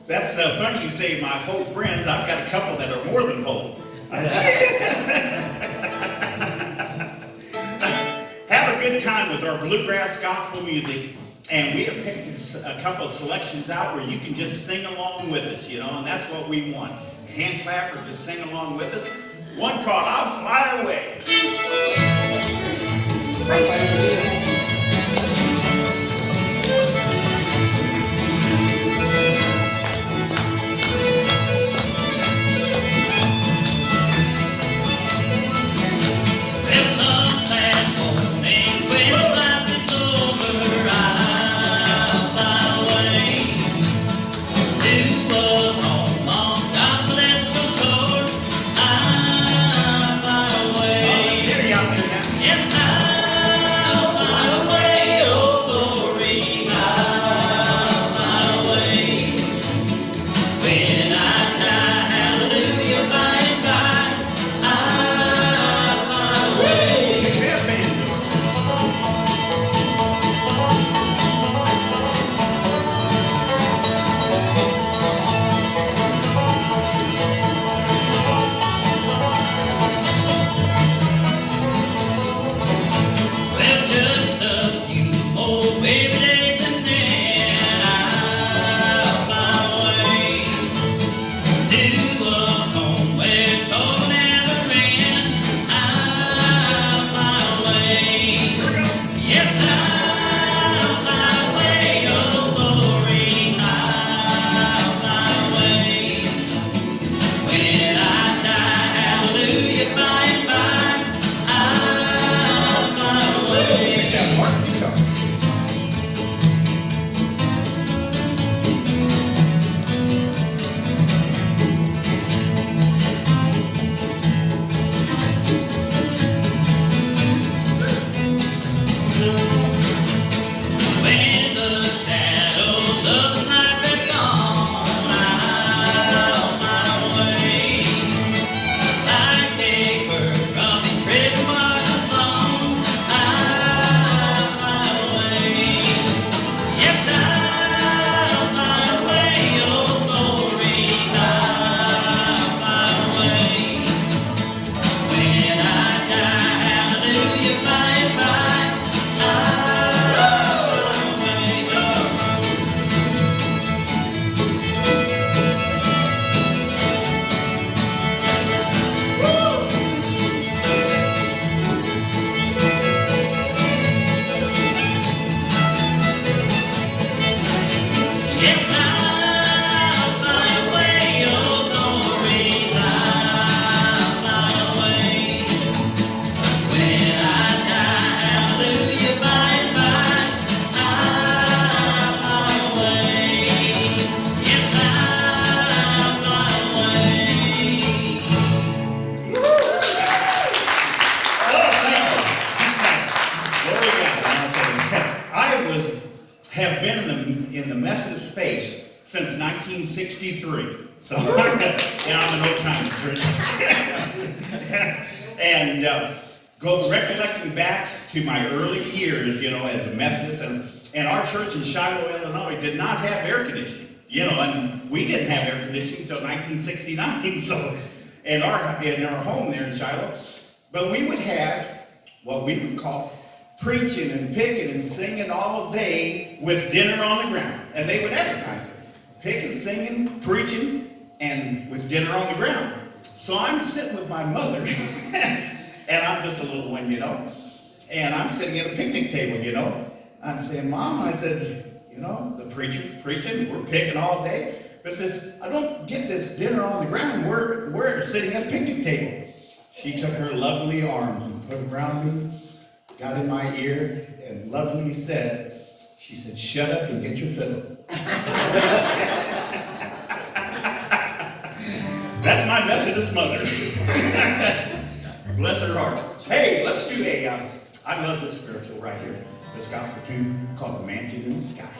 That's funny you say my whole friends. I've got a couple that are more than whole. Have a good time with our bluegrass gospel music, and we have picked a couple of selections out where you can just sing along with us, you know, and that's what we want. Hand clap or just sing along with us. One called I'll Fly Away. Have been in the Methodist faith since 1963. So, yeah, I'm an old-time Christian. And recollecting back to my early years, you know, as a Methodist, and our church in Shiloh, Illinois, did not have air conditioning. You know, and we didn't have air conditioning until 1969. So, in our home there in Shiloh, but we would have what we would call preaching and picking and singing all day with dinner on the ground. And they would advertise it. Picking, singing, preaching, and with dinner on the ground. So I'm sitting with my mother, and I'm just a little one, you know, and I'm sitting at a picnic table, you know. I'm saying, Mom, I said, you know, the preacher's preaching, we're picking all day, but I don't get this dinner on the ground. We're sitting at a picnic table. She took her lovely arms and put them around me, got in my ear, and lovingly said, she said, shut up and get your fiddle. That's my Methodist mother. Bless her heart. Hey, let's do I love this spiritual right here. This gospel tune called The Mansion in the Sky.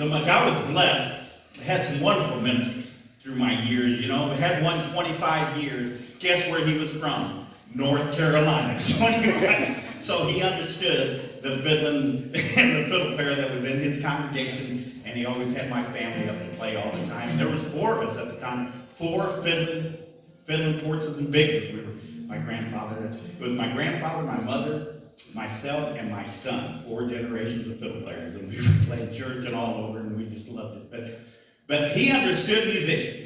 so much. I was blessed. I had some wonderful ministers through my years, you know. I had one 25 years. Guess where he was from? North Carolina. 25. So he understood the fiddling and the fiddle player that was in his congregation, and he always had my family up to play all the time. And there was 4 of us at the time, 4 fiddling Portzes and Biggses. We were my grandfather. It was my grandfather, my mother, myself, and my son. 4 generations of fiddle players, and we would play church and all over, and we just loved it. But he understood musicians.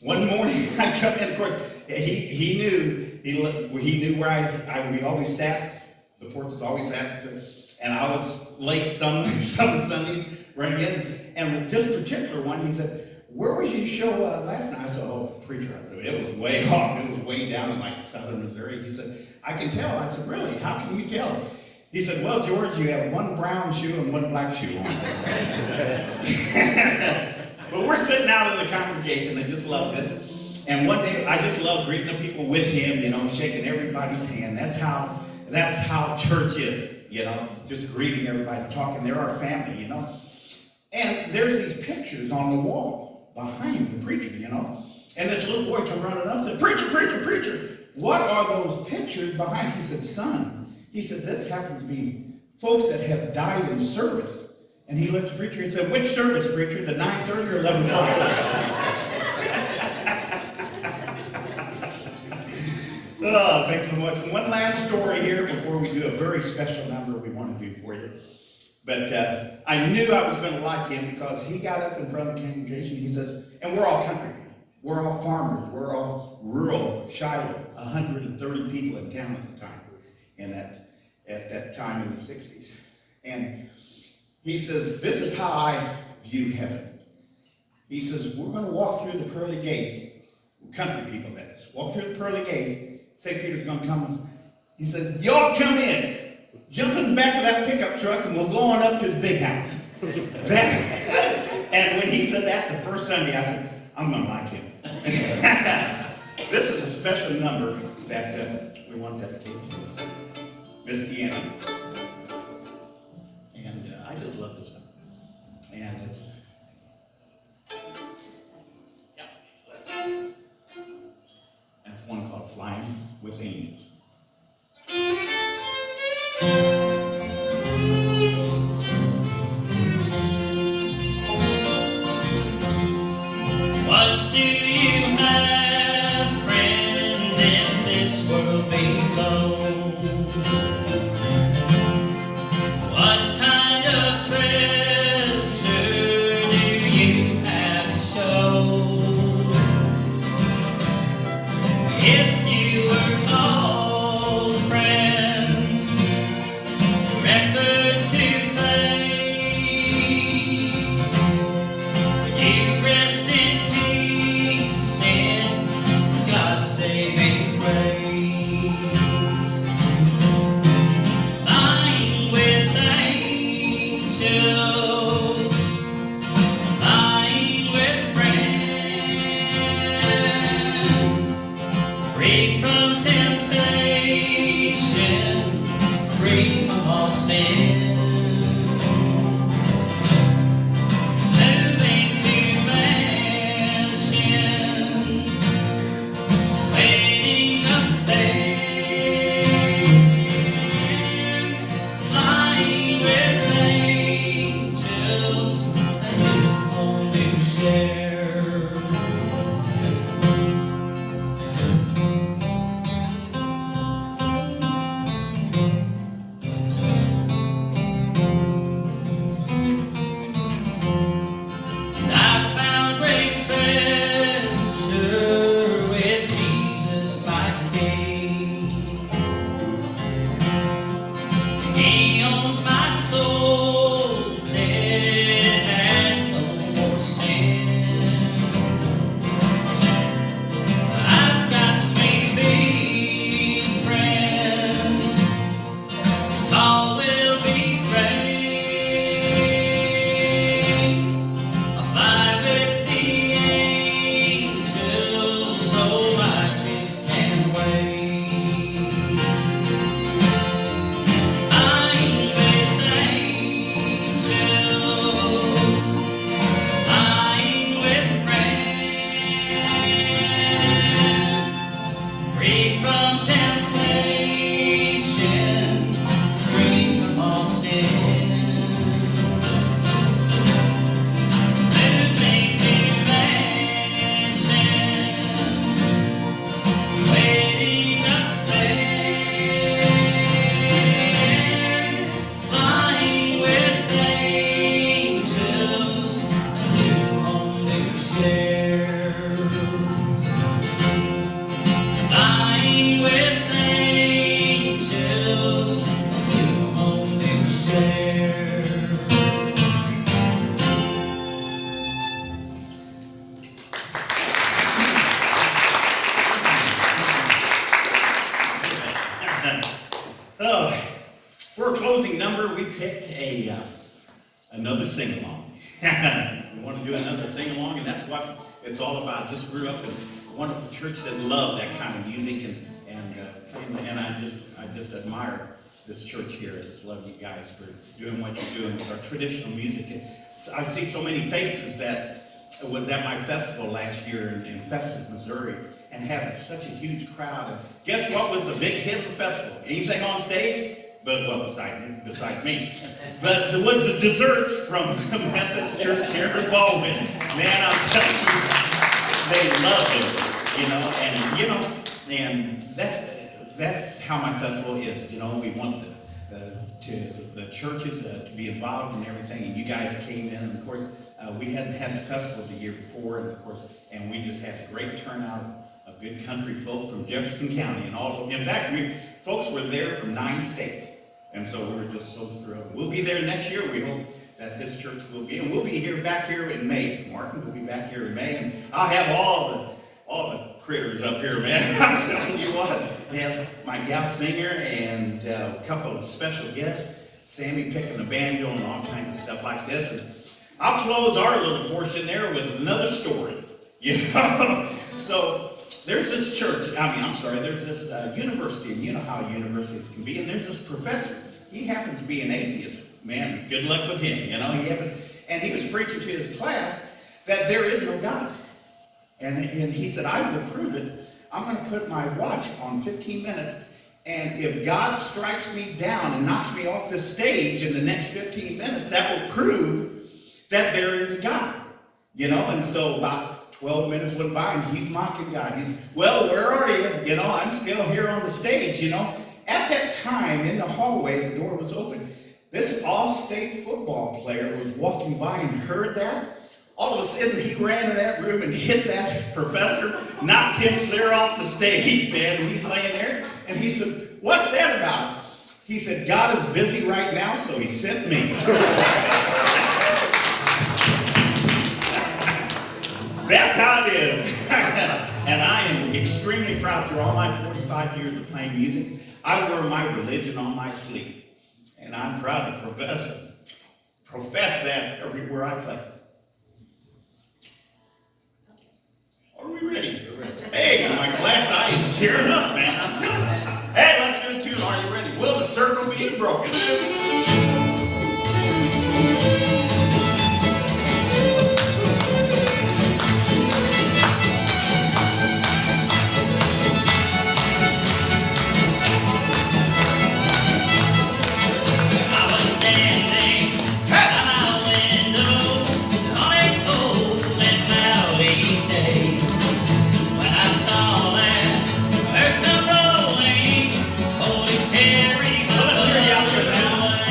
One morning I come in, of course, he knew where we always sat. The Portzes always sat, and I was late some Sundays running in. And this particular one, he said, "Where was your show last night?" I said, "Oh, preacher." I said, "It was way off. It was way down in like southern Missouri." He said, "I can tell." I said, "Really? How can you tell?" He said, "Well, George, you have one brown shoe and one black shoe on." But we're sitting out in the congregation. I just love this. And one day, I just love greeting the people with him, you know, shaking everybody's hand. That's how church is, you know, just greeting everybody, talking. They're our family, you know. And there's these pictures on the wall behind the preacher, you know. And this little boy come running up and said, "Preacher, preacher, preacher, what are those pictures behind?" He said, "Son," he said, "this happens to be folks that have died in service." And he looked at the preacher and said, "Which service, preacher, the 9:30 or 11 o'clock?" Oh, thanks so much. One last story here before we do a very special number we want to do for you. But I knew I was going to like him because he got up in front of the congregation. He says, and we're all country people. We're all farmers. We're all rural, Shiloh, 130 people in town at the time, and at that time in the 60s. And he says, "This is how I view heaven." He says, "We're going to walk through the pearly gates." Country people, that is. Walk through the pearly gates. St. Peter's going to come. He said, "Y'all come in. Jump in the back of that pickup truck and we'll go on up to the big house." And when he said that the first Sunday, I said, "I'm going to like him." This is a special number that we want to dedicate to Miss Deanna. And I just love this number. And it's... That's one called "Flying with Angels." What do you have, friend, in this world below? Oh, for a closing number, we picked another sing-along. We want to do another sing-along, and that's what it's all about. Just grew up in a wonderful church that loved that kind of music, and I just admire this church here. I just love you guys for doing what you're doing with our traditional music. And I see so many faces that was at my festival last year in Festus, Missouri, and had such a huge crowd. And guess what was the big hit of the festival? Anything on stage? Well, besides me. But there was the desserts from the Methodist Church here in Ballwin. Man, I'm telling you, they loved it, and that's how my festival is. We want the churches to be involved in everything, and you guys came in, and of course, we hadn't had the festival the year before, and of course, and we just had a great turnout of good country folk from Jefferson County and all. In fact, folks were there from 9 states, and so we were just so thrilled. We'll be there next year. We hope that this church will be, and we'll be back here in May. Martin will be back here in May, and I'll have all the critters up here, man. I'm telling you what. We have my gal singer and a couple of special guests, Sammy picking the banjo and all kinds of stuff like this. And I'll close our little portion there with another story. So there's this church, there's this university, and you know how universities can be, and there's this professor. He happens to be an atheist. Man, good luck with him, and he was preaching to his class that there is no God. And he said, I will prove it. I'm going to put my watch on 15 minutes, and if God strikes me down and knocks me off the stage in the next 15 minutes, that will prove that there is a God. And so about 12 minutes went by, and he's mocking God. He's, well, where are you? I'm still here on the stage, At that time, in the hallway, the door was open. This all-state football player was walking by and heard that. All of a sudden, he ran in that room and hit that professor, knocked him clear off the stage, man. And he's laying there, and he said, what's that about? He said, God is busy right now, so he sent me. That's how it is. And I am extremely proud through all my 45 years of playing music. I wear my religion on my sleeve. And I'm proud to profess that everywhere I play. Are we ready? Hey, my glass eye is tearing up, man. I'm telling you. Hey, let's do a tune. Are you ready? Will the circle be broken? Let's hear you out there now.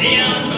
the